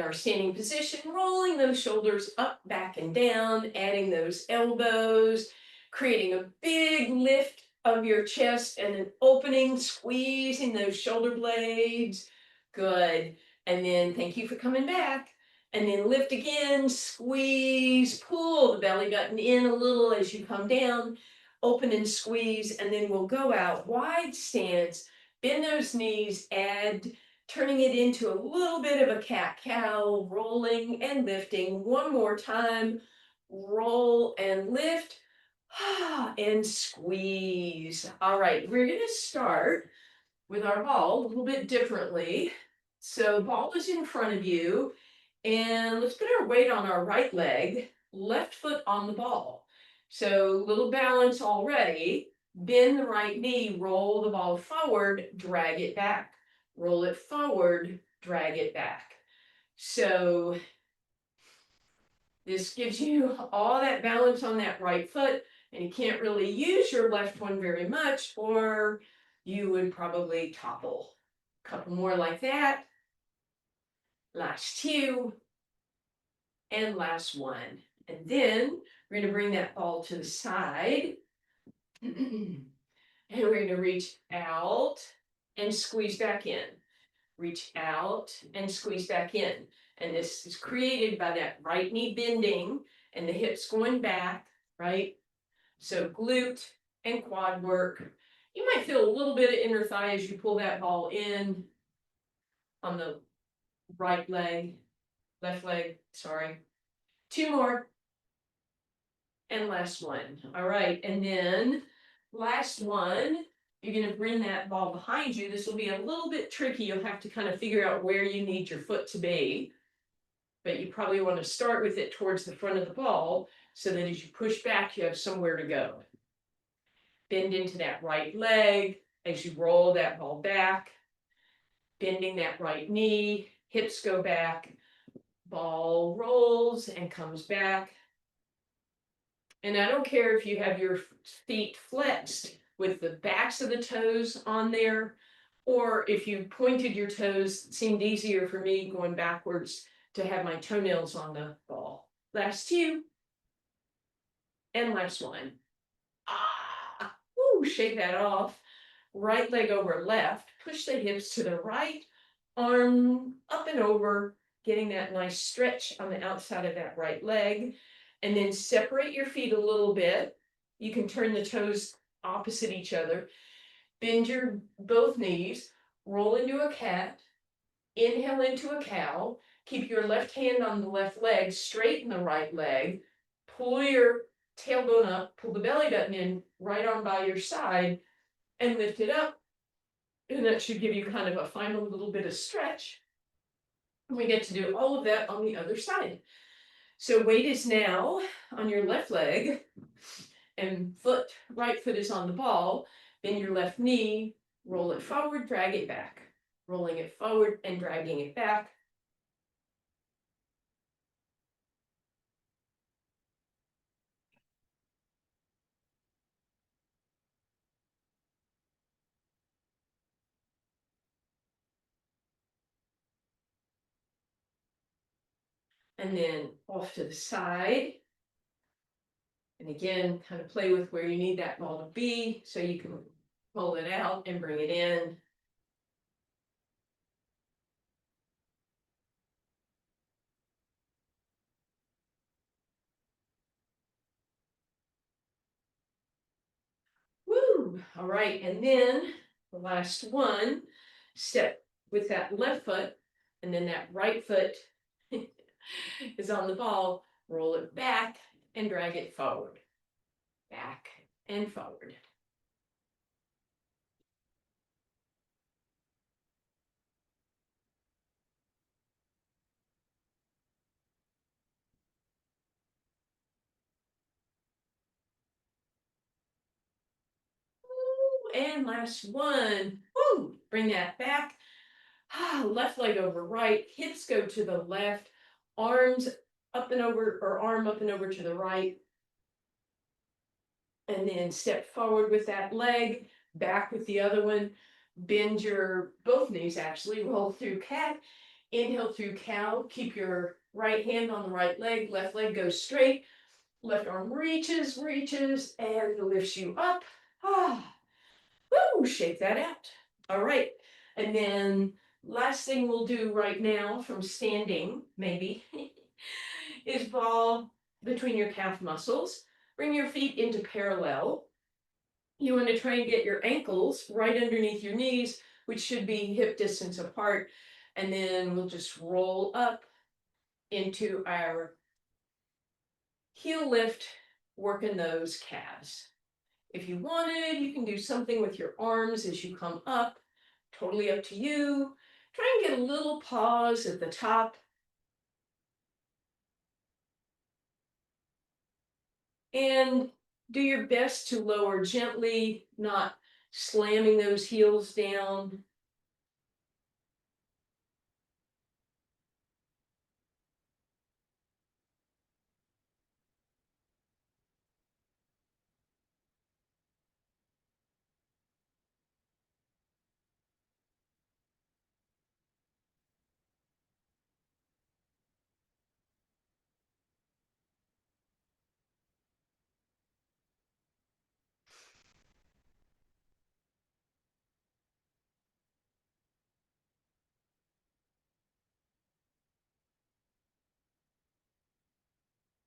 our standing position, rolling those shoulders up, back, and down, adding those elbows, creating a big lift of your chest and an opening, squeezing those shoulder blades. Good. And then thank you for coming back. And then lift again, squeeze, pull the belly button in a little as you come down, open and squeeze, and then we'll go out, wide stance, bend those knees, add turning it into a little bit of a cat-cow, rolling and lifting. One more time, roll and lift, and squeeze. All right, we're gonna start with our ball a little bit differently. So ball is in front of you, and let's put our weight on our right leg, left foot on the ball. So little balance already. Bend the right knee, roll the ball forward, drag it back. Roll it forward, drag it back. So this gives you all that balance on that right foot, and you can't really use your left one very much, or you would probably topple. A couple more like that. Last two, and last one. And then we're going to bring that ball to the side. And we're going to reach out and squeeze back in. Reach out and squeeze back in. And this is created by that right knee bending and the hips going back, right? So glute and quad work. You might feel a little bit of inner thigh as you pull that ball in on the right leg, left leg, sorry. Two more. And last one. All right, and then last one, you're going to bring that ball behind you. This will be a little bit tricky. You'll have to kind of figure out where you need your foot to be. But you probably want to start with it towards the front of the ball so that as you push back, you have somewhere to go. Bend into that right leg as you roll that ball back. Bending that right knee, hips go back, ball rolls and comes back. And I don't care if you have your feet flexed with the backs of the toes on there, or if you pointed your toes. It seemed easier for me going backwards to have my toenails on the ball. Last two, and last one. Woo, shake that off. Right leg over left, push the hips to the right, arm up and over, getting that nice stretch on the outside of that right leg. And then separate your feet a little bit. You can turn the toes opposite each other. Bend your both knees, roll into a cat, inhale into a cow. Keep your left hand on the left leg, straighten the right leg, pull your tailbone up, pull the belly button in, right arm by your side, and lift it up. And that should give you kind of a final little bit of stretch. And we get to do all of that on the other side. So weight is now on your left leg, and right foot is on the ball. Bend your left knee, roll it forward, drag it back. Rolling it forward and dragging it back. And then off to the side. And again, kind of play with where you need that ball to be so you can pull it out and bring it in. Woo! All right, and then the last one, step with that left foot, and then that right foot is on the ball. Roll it back and drag it forward. Back and forward. And last one. Woo! Bring that back. Left leg over right, hips go to the left, arms up and over, or arm up and over to the right. And then step forward with that leg, back with the other one. Bend your both knees, actually roll through cat. Inhale through cow, keep your right hand on the right leg, left leg goes straight, left arm reaches, and lifts you up. Ah, woo, shake that out. All right, and then last thing we'll do right now from standing, maybe, is ball between your calf muscles. Bring your feet into parallel. You want to try and get your ankles right underneath your knees, which should be hip distance apart. And then we'll just roll up into our heel lift, working those calves. If you wanted, you can do something with your arms as you come up. Totally up to you. Try and get a little pause at the top. And do your best to lower gently, not slamming those heels down.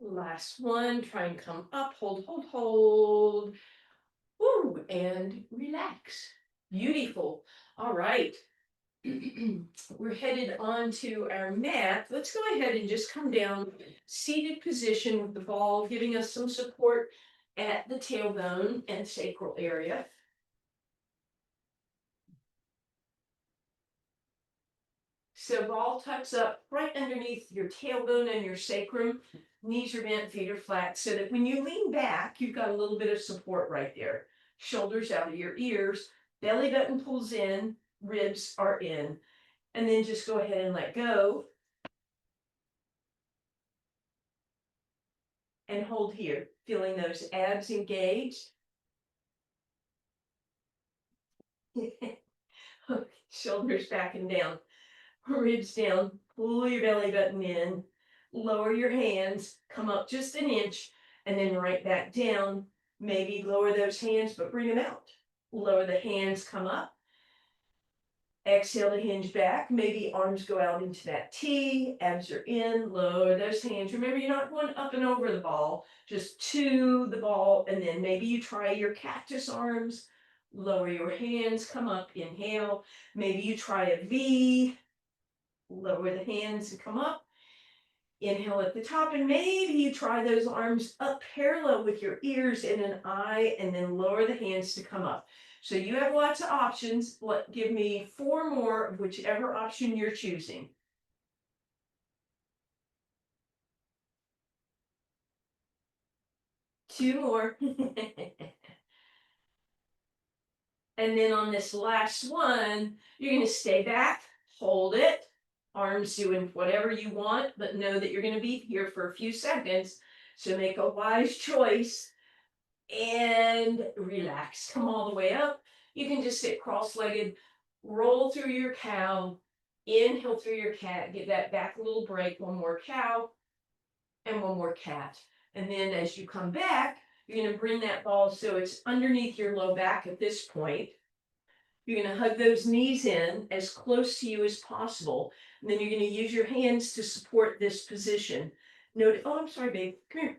Last one, try and come up, hold. Woo, and relax. Beautiful. All right. We're headed on to our mat. Let's go ahead and just come down, seated position with the ball, giving us some support at the tailbone and sacral area. So ball tucks up right underneath your tailbone and your sacrum. Knees are bent, feet are flat, so that when you lean back, you've got a little bit of support right there. Shoulders out of your ears, belly button pulls in, ribs are in. And then just go ahead and let go. And hold here, feeling those abs engaged. Shoulders back and down, ribs down, pull your belly button in, lower your hands, come up just an inch, and then right back down. Maybe lower those hands, but bring them out. Lower the hands, come up. Exhale to hinge back. Maybe arms go out into that T, abs are in, lower those hands. Remember, you're not going up and over the ball, just to the ball, and then maybe you try your cactus arms, lower your hands, come up, inhale. Maybe you try a V, lower the hands and come up. Inhale at the top, and maybe you try those arms up parallel with your ears in an I, and then lower the hands to come up. So you have lots of options. Give me 4 more of whichever option you're choosing. 2 more. And then on this last one, you're going to stay back, hold it, arms doing whatever you want, but know that you're going to be here for a few seconds. So make a wise choice and relax. Come all the way up. You can just sit cross-legged, roll through your cow, inhale through your cat, give that back a little break. One more cow and one more cat. And then as you come back, you're going to bring that ball so it's underneath your low back at this point. You're going to hug those knees in as close to you as possible. And then you're going to use your hands to support this position. Note, oh, I'm sorry, babe. Come here.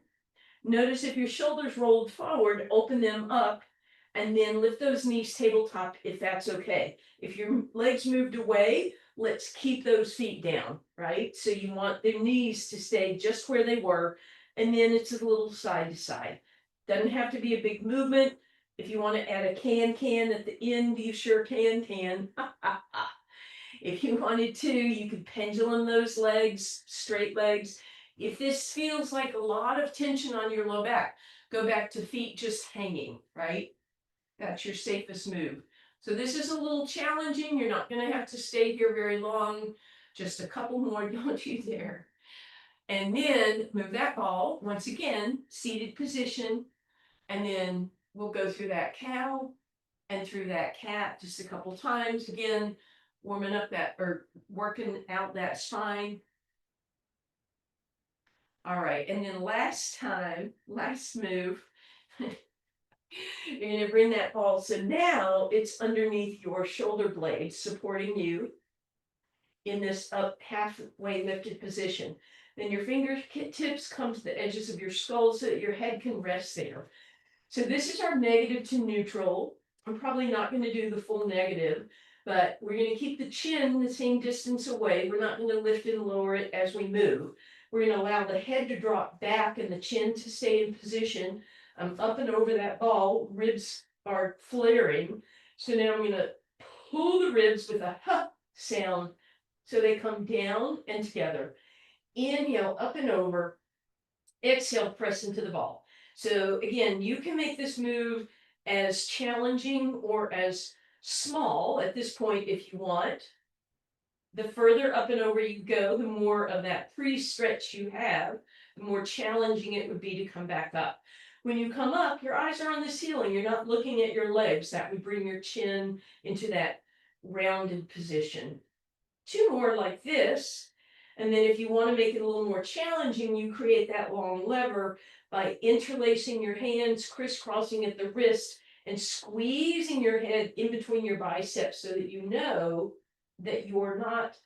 Notice if your shoulders rolled forward, open them up, and then lift those knees tabletop if that's okay. If your legs moved away, let's keep those feet down, right? So you want the knees to stay just where they were, and then it's a little side to side. Doesn't have to be a big movement. If you want to add a can at the end, you sure can. If you wanted to, you could pendulum those legs, straight legs. If this feels like a lot of tension on your low back, go back to feet just hanging, right? That's your safest move. So this is a little challenging. You're not going to have to stay here very long. Just a couple more, don't you dare. And then move that ball, once again, seated position. And then we'll go through that cow and through that cat just a couple times. Again, warming up that, or working out that spine. All right, and then last move, you're gonna bring that ball, so now it's underneath your shoulder blades, supporting you in this up halfway lifted position. Then your fingertips come to the edges of your skull so that your head can rest there. So this is our negative to neutral. I'm probably not going to do the full negative, but we're going to keep the chin the same distance away. We're not going to lift and lower it as we move. We're going to allow the head to drop back and the chin to stay in position. I'm up and over that ball. Ribs are flaring. So now I'm going to pull the ribs with a huh sound so they come down and together. Inhale, up and over. Exhale, press into the ball. So again, you can make this move as challenging or as small at this point if you want. The further up and over you go, the more of that pre-stretch you have, the more challenging it would be to come back up. When you come up, your eyes are on the ceiling. You're not looking at your legs. That would bring your chin into that rounded position. 2 more like this. And then if you want to make it a little more challenging, you create that long lever by interlacing your hands, crisscrossing at the wrist, and squeezing your head in between your biceps so that you know that you're not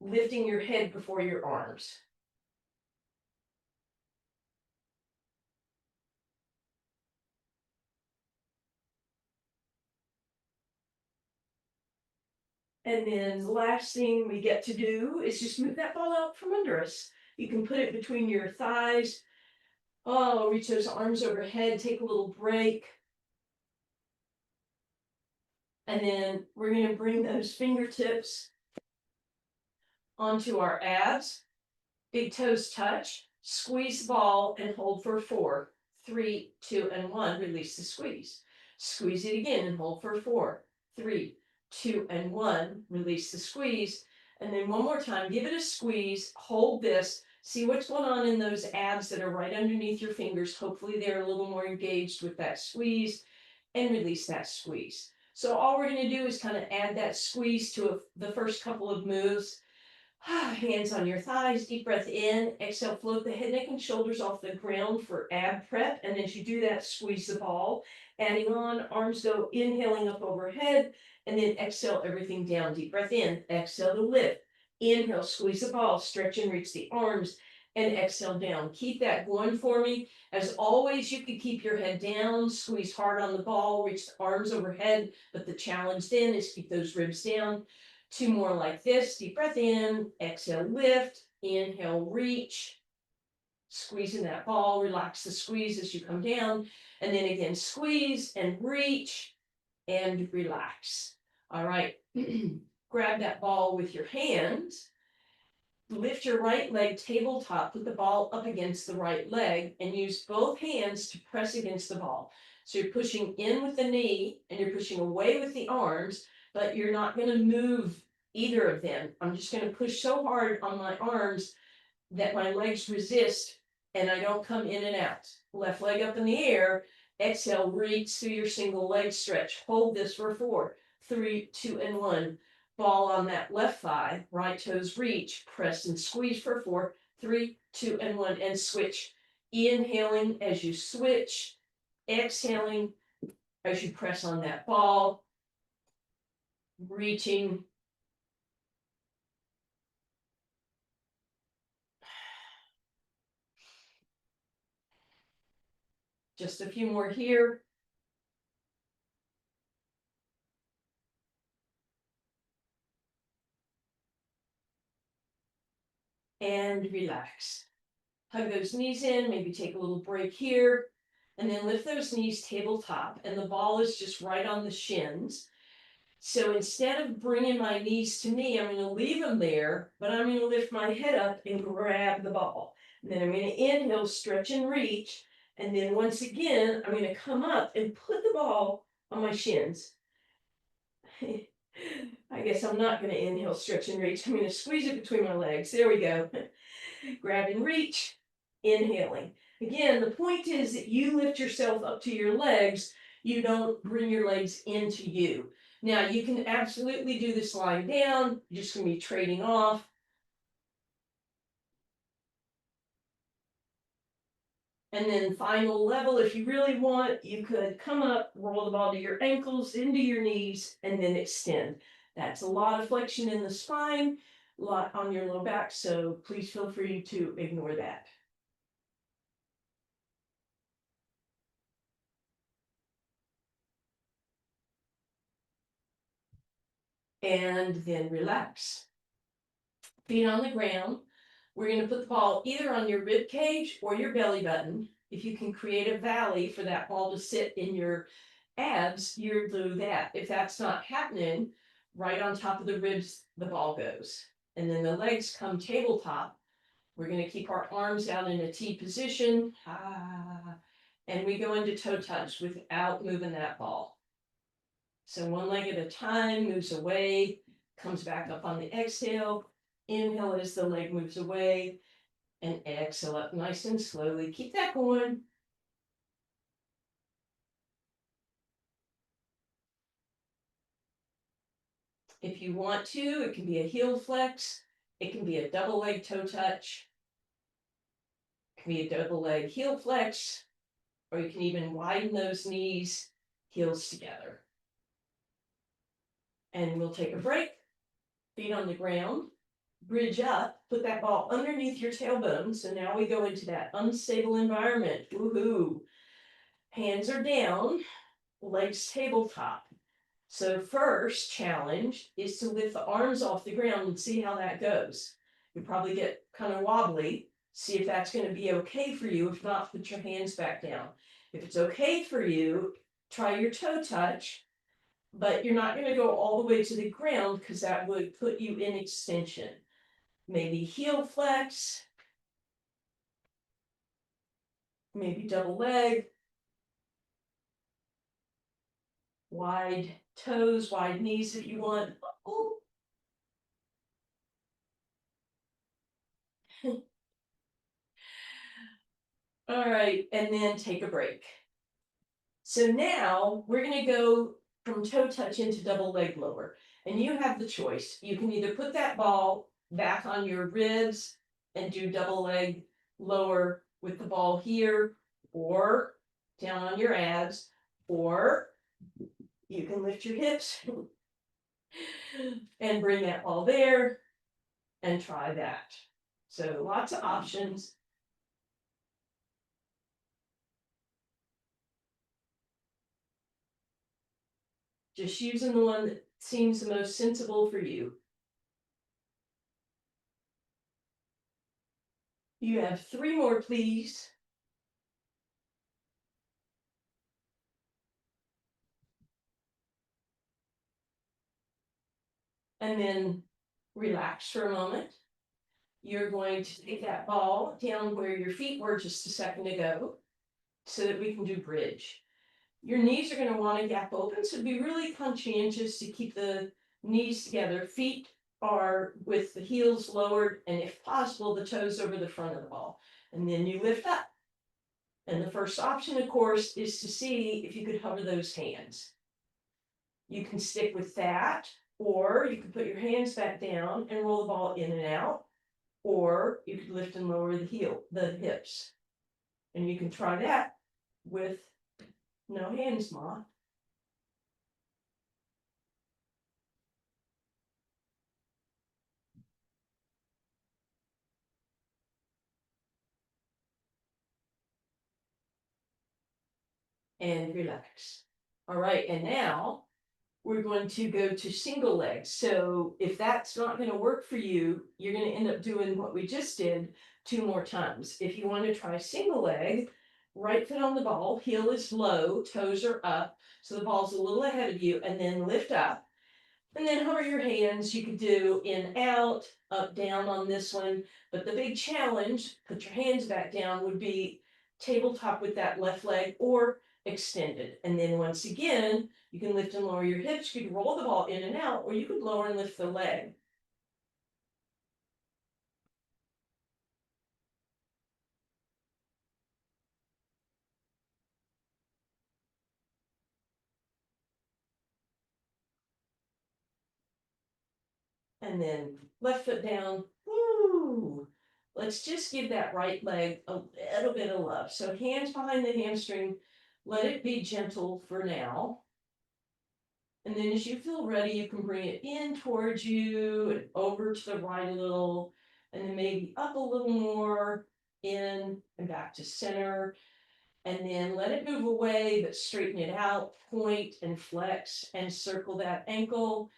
lifting your head before your arms. And then the last thing we get to do is just move that ball out from under us. You can put it between your thighs. Oh, reach those arms overhead, take a little break. And then we're going to bring those fingertips onto our abs. Big toes touch. Squeeze the ball and hold for 4, 3, 2, and 1. Release the squeeze. Squeeze it again and hold for 4, 3, 2, and 1. Release the squeeze. And then one more time, give it a squeeze. Hold this. See what's going on in those abs that are right underneath your fingers. Hopefully they're a little more engaged with that squeeze, and release that squeeze. So all we're going to do is kind of add that squeeze to the first couple of moves. Hands on your thighs, deep breath in, exhale, float the head, neck, and shoulders off the ground for ab prep. And as you do that, squeeze the ball. Adding on, arms go inhaling up overhead, and then exhale everything down. Deep breath in, exhale to lift. Inhale, squeeze the ball, stretch and reach the arms, and exhale down. Keep that going for me. As always, you can keep your head down, squeeze hard on the ball, reach the arms overhead, but the challenge then is keep those ribs down. 2 more like this. Deep breath in, exhale, lift, inhale, reach, squeezing that ball, relax the squeeze as you come down, and then again, squeeze and reach and relax. All right, grab that ball with your hands, lift your right leg tabletop, put the ball up against the right leg, and use both hands to press against the ball. So you're pushing in with the knee and you're pushing away with the arms, but you're not going to move either of them. I'm just going to push so hard on my arms that my legs resist and I don't come in and out. Left leg up in the air, exhale, reach through your single leg stretch. Hold this for 4, 3, 2, and 1. Ball on that left thigh, right toes reach, press and squeeze for 4, 3, 2, and 1, and switch. Inhaling as you switch, exhaling as you press on that ball, reaching. Just a few more here. And relax. Hug those knees in, maybe take a little break here, and then lift those knees tabletop, and the ball is just right on the shins. So instead of bringing my knees to me, I'm going to leave them there, but I'm going to lift my head up and grab the ball. And then I'm going to inhale, stretch and reach. And then once again, I'm going to come up and put the ball on my shins. I guess I'm not going to inhale, stretch and reach. I'm going to squeeze it between my legs. There we go. Grab and reach, inhaling. Again, the point is that you lift yourself up to your legs. You don't bring your legs into you. Now you can absolutely do this lying down, you're just gonna be trading off. And then final level, if you really want, you could come up, roll the ball to your ankles, into your knees, and then extend. That's a lot of flexion in the spine, a lot on your low back, so please feel free to ignore that. And then relax. Feet on the ground. We're going to put the ball either on your rib cage or your belly button. If you can create a valley for that ball to sit in your abs, you'll do that. If that's not happening, right on top of the ribs, the ball goes. And then the legs come tabletop. We're going to keep our arms out in a T position. And we go into toe touch without moving that ball. So one leg at a time, moves away, comes back up on the exhale. Inhale as the leg moves away, and exhale up nice and slowly. Keep that going. If you want to, it can be a heel flex. It can be a double leg toe touch. It can be a double leg heel flex, or you can even widen those knees, heels together. And we'll take a break. Feet on the ground. Bridge up, put that ball underneath your tailbone. So now we go into that unstable environment. Woohoo. Hands are down, legs tabletop. So first challenge is to lift the arms off the ground and see how that goes. You probably get kind of wobbly. See if that's going to be okay for you. If not, put your hands back down. If it's okay for you, try your toe touch, but you're not going to go all the way to the ground because that would put you in extension. Maybe heel flex, maybe double leg, wide toes, wide knees if you want. Oh. All right, and then take a break. So now we're going to go from toe touch into double leg lower. And you have the choice. You can either put that ball back on your ribs and do double leg lower with the ball here, or down on your abs, or you can lift your hips and bring that ball there and try that. So lots of options. Just using the one that seems the most sensible for you. You have 3 more, please. And then relax for a moment. You're going to take that ball down where your feet were just a second ago so that we can do bridge. Your knees are going to want to gap open, so be really conscientious to keep the knees together. Feet are with the heels lowered, and if possible, the toes over the front of the ball. And then you lift up. And the first option, of course, is to see if you could hover those hands. You can stick with that, or you can put your hands back down and roll the ball in and out, or you could lift and lower the hips. And you can try that with no hands, Ma. And relax. All right, and now we're going to go to single legs. So if that's not going to work for you, you're going to end up doing what we just did 2 more times. If you want to try single leg, right foot on the ball, heel is low, toes are up, so the ball's a little ahead of you, and then lift up. And then hover your hands. You could do in, out, up, down on this one. But the big challenge, put your hands back down, would be tabletop with that left leg or extended. And then once again, you can lift and lower your hips. You could roll the ball in and out, or you could lower and lift the leg. And then left foot down. Woo! Let's just give that right leg a little bit of love. So hands behind the hamstring, let it be gentle for now. And then as you feel ready, you can bring it in towards you and over to the right a little, and then maybe up a little more, in and back to center. And then let it move away, but straighten it out, point and flex and circle that ankle.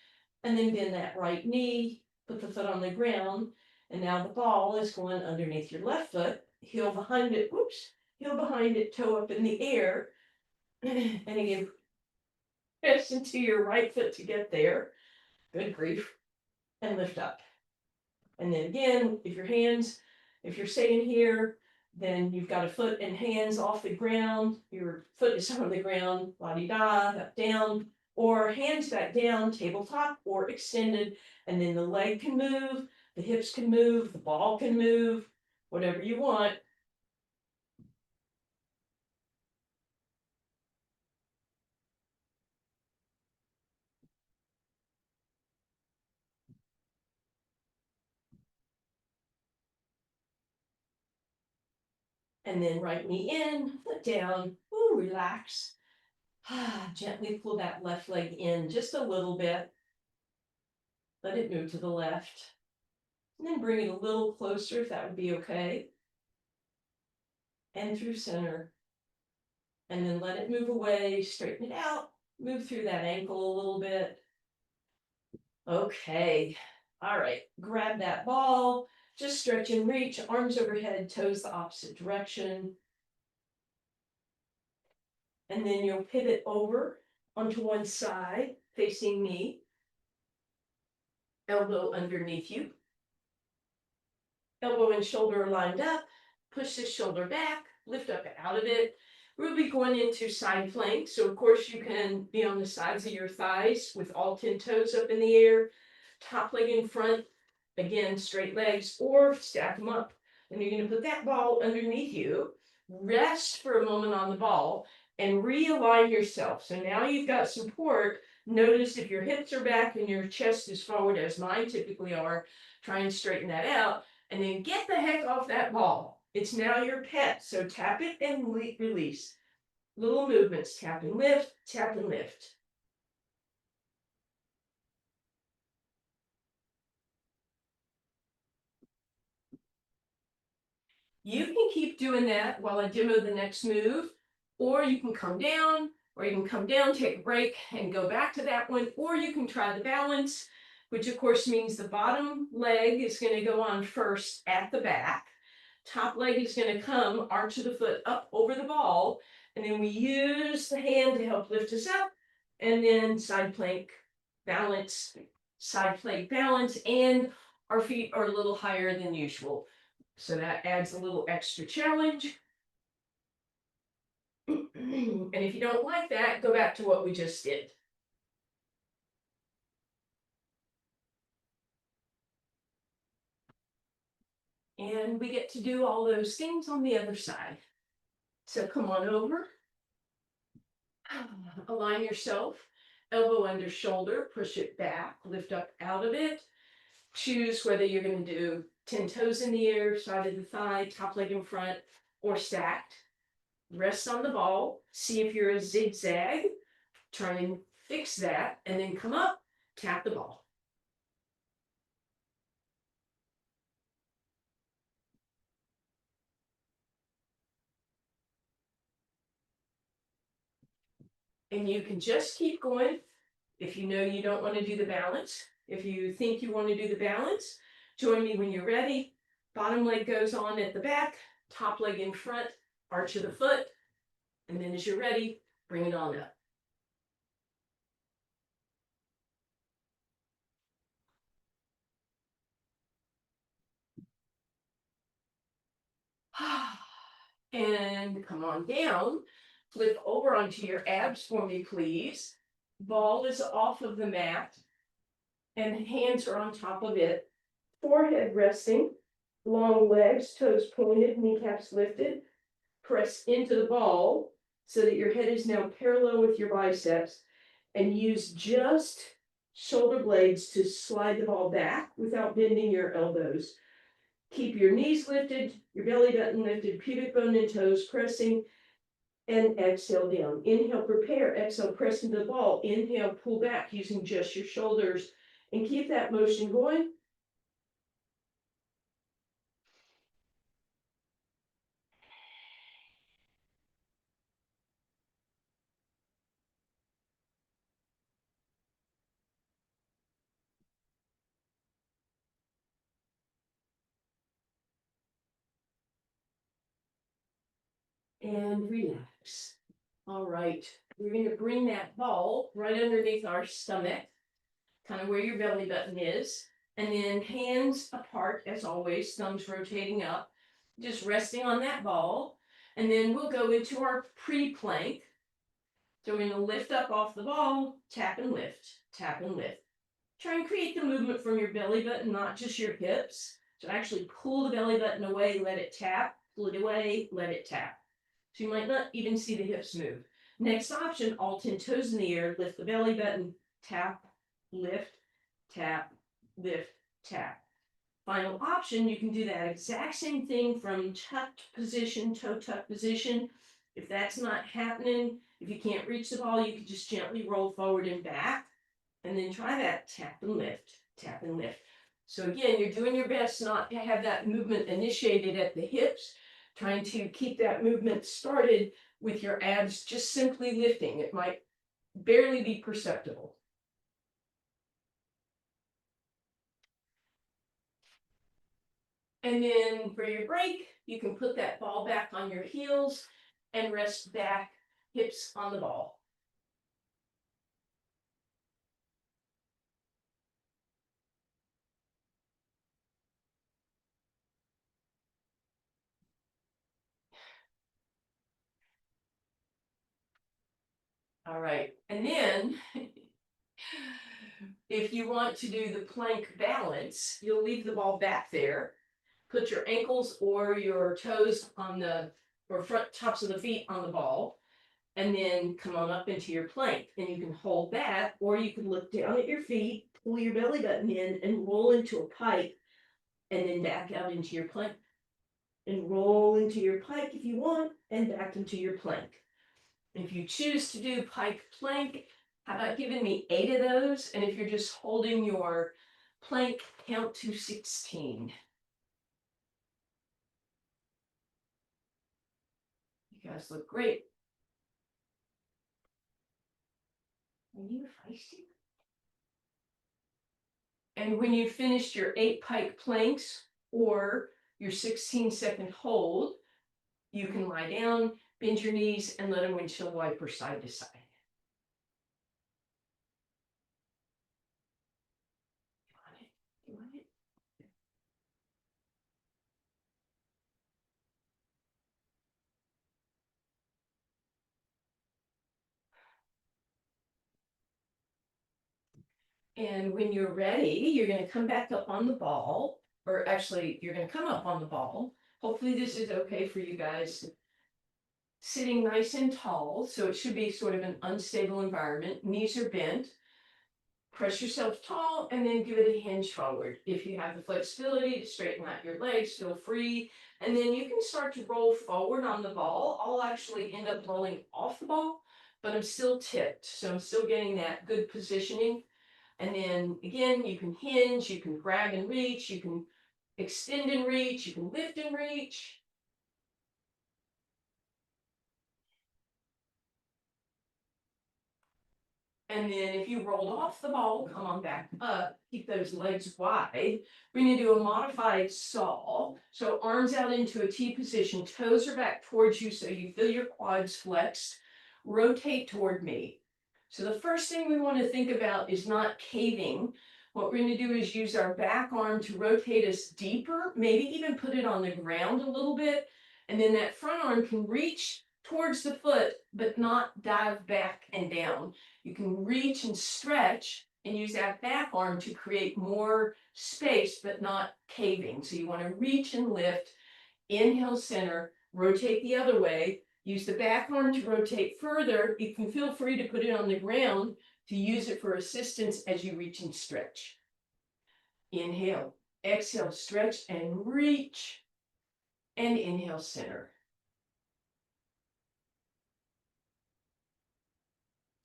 And then bend that right knee, put the foot on the ground. And now the ball is going underneath your left foot, heel behind it, whoops, heel behind it, toe up in the air. And again, press into your right foot to get there. Good grief. And lift up. And then again, if you're staying here, then you've got a foot and hands off the ground. Your foot is on the ground, la-di-da, up, down, or hands back down, tabletop, or extended. And then the leg can move, the hips can move, the ball can move, whatever you want. And then right knee in, foot down, ooh, relax. Gently pull that left leg in just a little bit. Let it move to the left. And then bring it a little closer if that would be okay. And through center. And then let it move away, straighten it out, move through that ankle a little bit. Okay. All right. Grab that ball, just stretch and reach, arms overhead, toes the opposite direction. And then you'll pivot over onto one side, facing me. Elbow underneath you. Elbow and shoulder lined up. Push the shoulder back, lift up out of it. We'll be going into side plank. So of course you can be on the sides of your thighs with all 10 toes up in the air. Top leg in front, again, straight legs, or stack them up. And you're going to put that ball underneath you. Rest for a moment on the ball and realign yourself. So now you've got support. Notice if your hips are back and your chest is forward, as mine typically are, try and straighten that out. And then get the heck off that ball. It's now your pet. So tap it and release. Little movements, tap and lift, tap and lift. You can keep doing that while I demo the next move, or you can come down, take a break and go back to that one, or you can try the balance, which of course means the bottom leg is going to go on first at the back. Top leg is going to come, arch of the foot up over the ball, and then we use the hand to help lift us up, and then side plank balance, side plank balance, and our feet are a little higher than usual. So that adds a little extra challenge. And if you don't like that, go back to what we just did. And we get to do all those things on the other side. So come on over. Align yourself. Elbow under shoulder. Push it back. Lift up out of it. Choose whether you're going to do 10 toes in the air, side of the thigh, top leg in front, or stacked. Rest on the ball. See if you're a zigzag. Try and fix that. And then come up. Tap the ball. And you can just keep going. If you know you don't want to do the balance, if you think you want to do the balance, join me when you're ready. Bottom leg goes on at the back, top leg in front, arch of the foot. And then as you're ready, bring it on up. And come on down. Flip over onto your abs for me, please. Ball is off of the mat and hands are on top of it. Forehead resting, long legs, toes pointed, kneecaps lifted. Press into the ball so that your head is now parallel with your biceps, and use just shoulder blades to slide the ball back without bending your elbows. Keep your knees lifted, your belly button lifted, pubic bone and toes pressing, and exhale down. Inhale, prepare, exhale, press into the ball. Inhale, pull back using just your shoulders, and keep that motion going. And relax. All right, we're going to bring that ball right underneath our stomach, kind of where your belly button is, and then hands apart as always, thumbs rotating up, just resting on that ball. And then we'll go into our pre-plank. So we're going to lift up off the ball, tap and lift, tap and lift. Try and create the movement from your belly button, not just your hips. So actually pull the belly button away, let it tap, pull it away, let it tap. So you might not even see the hips move. Next option, all 10 toes in the air, lift the belly button, tap, lift, tap, lift, tap. Final option, you can do that exact same thing from tucked position, toe tuck position. If that's not happening, if you can't reach the ball, you can just gently roll forward and back, and then try that tap and lift, tap and lift. So again, you're doing your best not to have that movement initiated at the hips, trying to keep that movement started with your abs just simply lifting. It might barely be perceptible. And then for your break, you can put that ball back on your heels and rest back, hips on the ball. All right, and then if you want to do the plank balance, you'll leave the ball back there. Put your ankles or your toes on the, or front tops of the feet on the ball, and then come on up into your plank. And you can hold that, or you can look down at your feet, pull your belly button in, and roll into a pike, and then back out into your plank. And roll into your pike if you want, and back into your plank. If you choose to do pike plank, how about giving me 8 of those? And if you're just holding your plank, count to 16. You guys look great. Are you feisty? And when you finished your 8 pike planks or your 16-second hold, you can lie down, bend your knees, and let a windshield wiper side to side. You want it? You want it? And when you're ready, you're going to come back up on the ball, or actually, you're going to come up on the ball. Hopefully, this is okay for you guys. Sitting nice and tall, so it should be sort of an unstable environment. Knees are bent. Press yourself tall and then give it a hinge forward. If you have the flexibility to straighten out your legs, feel free. And then you can start to roll forward on the ball. I'll actually end up rolling off the ball, but I'm still tipped. So I'm still getting that good positioning. And then again, you can hinge, you can grab and reach, you can extend and reach, you can lift and reach. And then if you rolled off the ball, come on back up, keep those legs wide. We're going to do a modified saw. So arms out into a T position, toes are back towards you so you feel your quads flexed. Rotate toward me. So the first thing we want to think about is not caving. What we're going to do is use our back arm to rotate us deeper, maybe even put it on the ground a little bit. And then that front arm can reach towards the foot, but not dive back and down. You can reach and stretch and use that back arm to create more space, but not caving. So you want to reach and lift, inhale center, rotate the other way, use the back arm to rotate further. You can feel free to put it on the ground, to use it for assistance as you reach and stretch. Inhale, exhale, stretch and reach, and inhale, center.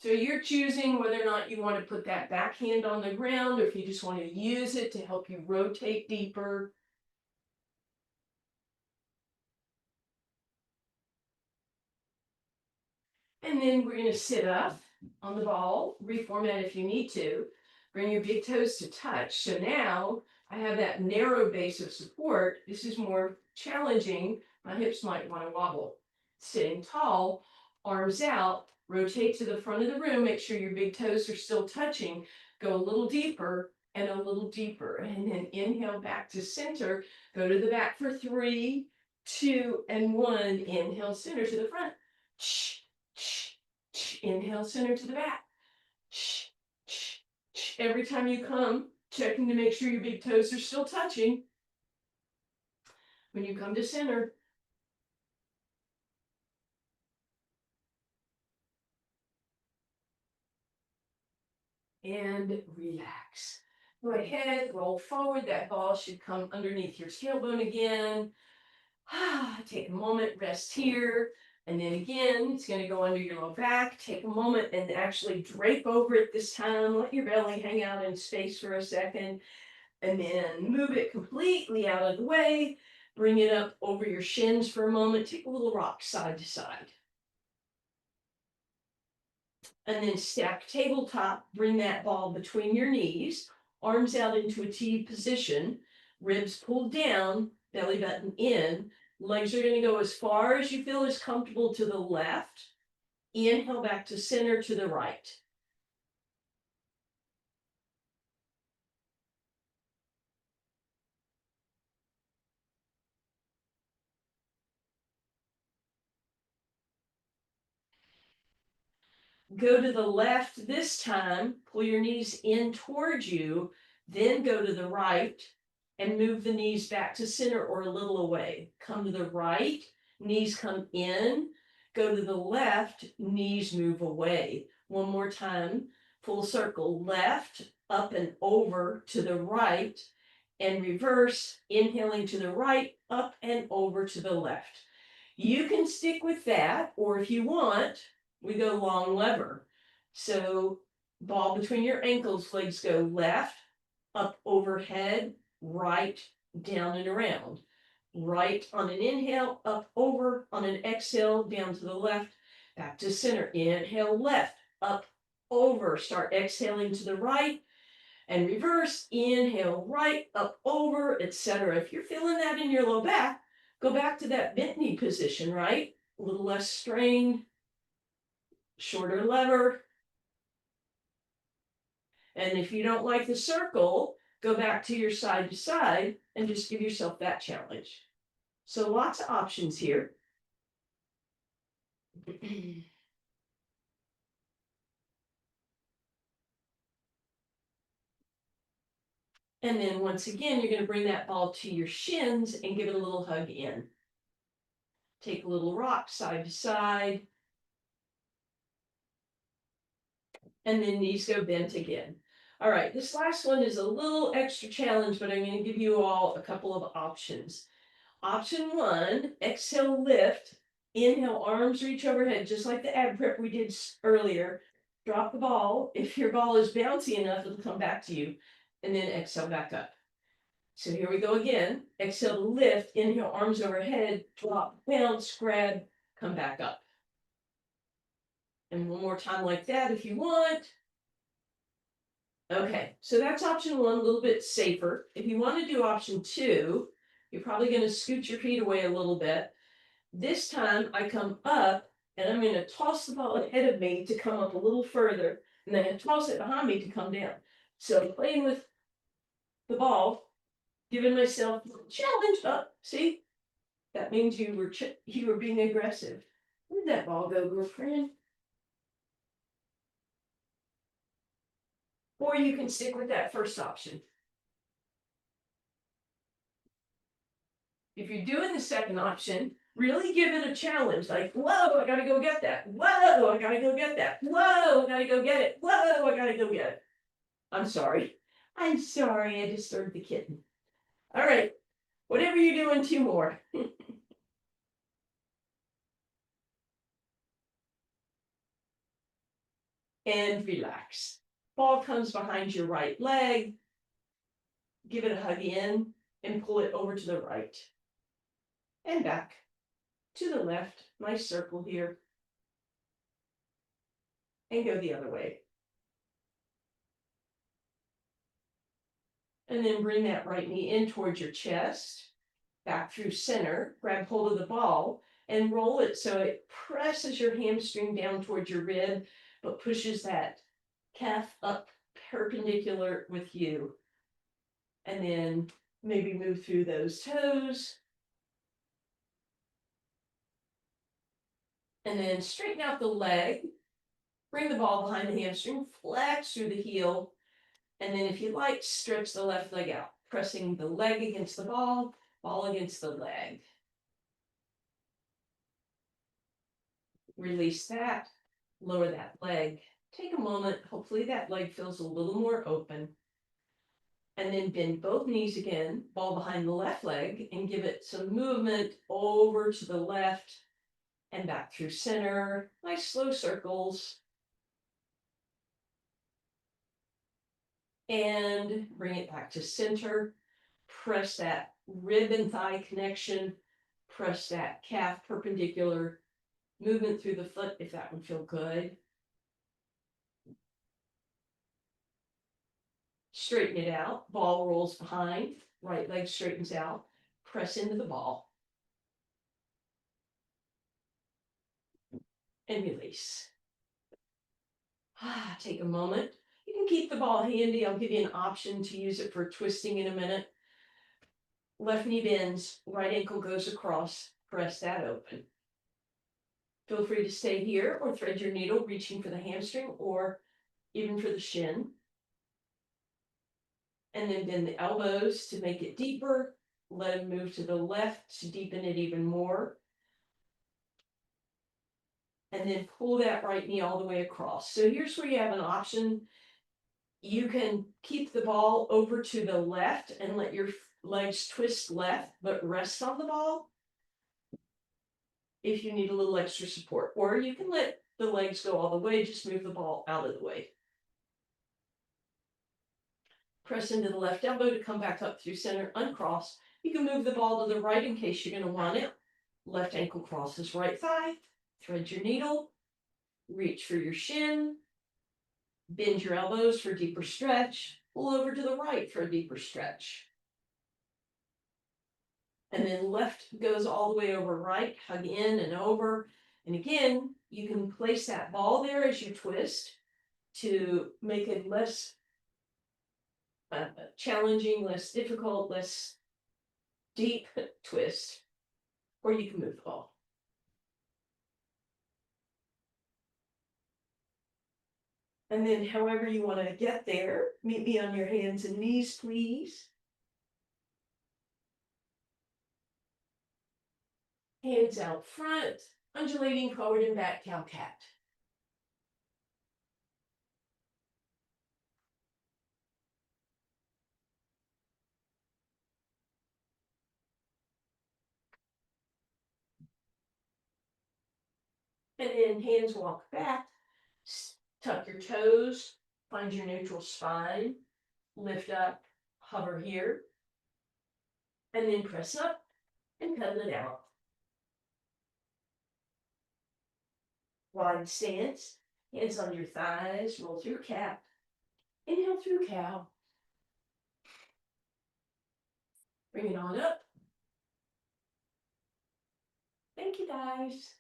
So you're choosing whether or not you want to put that back hand on the ground or if you just want to use it to help you rotate deeper. And then we're going to sit up on the ball, reformat if you need to. Bring your big toes to touch. So now I have that narrow base of support. This is more challenging. My hips might want to wobble. Sitting tall, arms out, rotate to the front of the room. Make sure your big toes are still touching. Go a little deeper and a little deeper. And then inhale back to center. Go to the back for 3, 2, and 1. Inhale, center to the front. Inhale, center to the back. Every time you come, checking to make sure your big toes are still touching. When you come to center, and relax. Go ahead, roll forward. That ball should come underneath your tailbone again. Take a moment, rest here. And then again, it's going to go under your low back. Take a moment and actually drape over it this time. Let your belly hang out in space for a second. And then move it completely out of the way. Bring it up over your shins for a moment. Take a little rock side to side. And then stack tabletop. Bring that ball between your knees. Arms out into a T position. Ribs pulled down. Belly button in. Legs are going to go as far as you feel is comfortable to the left. Inhale back to center to the right. Go to the left this time. Pull your knees in towards you. Then go to the right and move the knees back to center or a little away. Come to the right. Knees come in. Go to the left, knees move away. One more time, full circle, left, up and over to the right, and reverse, inhaling to the right, up and over to the left. You can stick with that, or if you want, we go long lever. So ball between your ankles, legs go left, up overhead, right, down and around. Right on an inhale, up over, on an exhale, down to the left, back to center. Inhale left, up over. Start exhaling to the right and reverse. Inhale right, up over, etc. If you're feeling that in your low back, go back to that bent knee position, right? A little less strain, shorter lever. And if you don't like the circle, go back to your side to side and just give yourself that challenge. So lots of options here. And then once again, you're going to bring that ball to your shins and give it a little hug in. Take a little rock side to side. And then knees go bent again. All right, this last one is a little extra challenge, but I'm going to give you all a couple of options. Option 1, exhale, lift. Inhale, arms reach overhead, just like the ab prep we did earlier. Drop the ball. If your ball is bouncy enough, it'll come back to you. And then exhale back up. So here we go again. Exhale, lift. Inhale, arms overhead. Drop, bounce, grab, come back up. And one more time like that if you want. Okay, so that's option 1, a little bit safer. If you want to do option 2, you're probably going to scoot your feet away a little bit. This time I come up and I'm going to toss the ball ahead of me to come up a little further, and then I toss it behind me to come down. So playing with the ball, giving myself a challenge up. See, that means you were being aggressive. Where'd that ball go, girlfriend? Or you can stick with that first option. If you're doing the second option, Really give it a challenge, like, whoa, I gotta go get that. Whoa, I gotta go get that. Whoa, I gotta go get it. Whoa, I gotta go get it. I'm sorry. I'm sorry, I disturbed the kitten. All right, whatever you're doing, two more. And relax. Ball comes behind your right leg. Give it a hug in and pull it over to the right. And back to the left. Nice circle here. And go the other way. And then bring that right knee in towards your chest. Back through center. Grab hold of the ball and roll it so it presses your hamstring down towards your rib, but pushes that calf up perpendicular with you. And then maybe move through those toes. And then straighten out the leg. Bring the ball behind the hamstring, flex through the heel. And then if you like, stretch the left leg out, pressing the leg against the ball against the leg. Release that, lower that leg. Take a moment, hopefully that leg feels a little more open. And then bend both knees again, ball behind the left leg, and give it some movement over to the left and back through center. Nice slow circles. And bring it back to center. Press that rib and thigh connection. Press that calf perpendicular. Movement through the foot if that would feel good. Straighten it out. Ball rolls behind. Right leg straightens out. Press into the ball. And release. Take a moment. You can keep the ball handy. I'll give you an option to use it for twisting in a minute. Left knee bends, right ankle goes across. Press that open. Feel free to stay here or thread your needle, reaching for the hamstring or even for the shin. And then bend the elbows to make it deeper. Let them move to the left to deepen it even more. And then pull that right knee all the way across. So here's where you have an option. You can keep the ball over to the left and let your legs twist left, but rest on the ball if you need a little extra support. Or you can let the legs go all the way, just move the ball out of the way. Press into the left elbow to come back up through center, uncross. You can move the ball to the right in case you're going to want it. Left ankle crosses right thigh. Thread your needle. Reach for your shin. Bend your elbows for a deeper stretch. Pull over to the right for a deeper stretch. And then left goes all the way over right. Hug in and over. And again, you can place that ball there as you twist to make it less challenging, less difficult, less deep twist, or you can move the ball. And then however you want to get there, meet me on your hands and knees, please. Hands out front, undulating forward and back, cow-cat. And then hands walk back, tuck your toes, find your neutral spine, lift up, hover here, and then press up and pedal it out. Wide stance, hands on your thighs, roll through cat, inhale through cow. Bring it on up. Thank you, guys.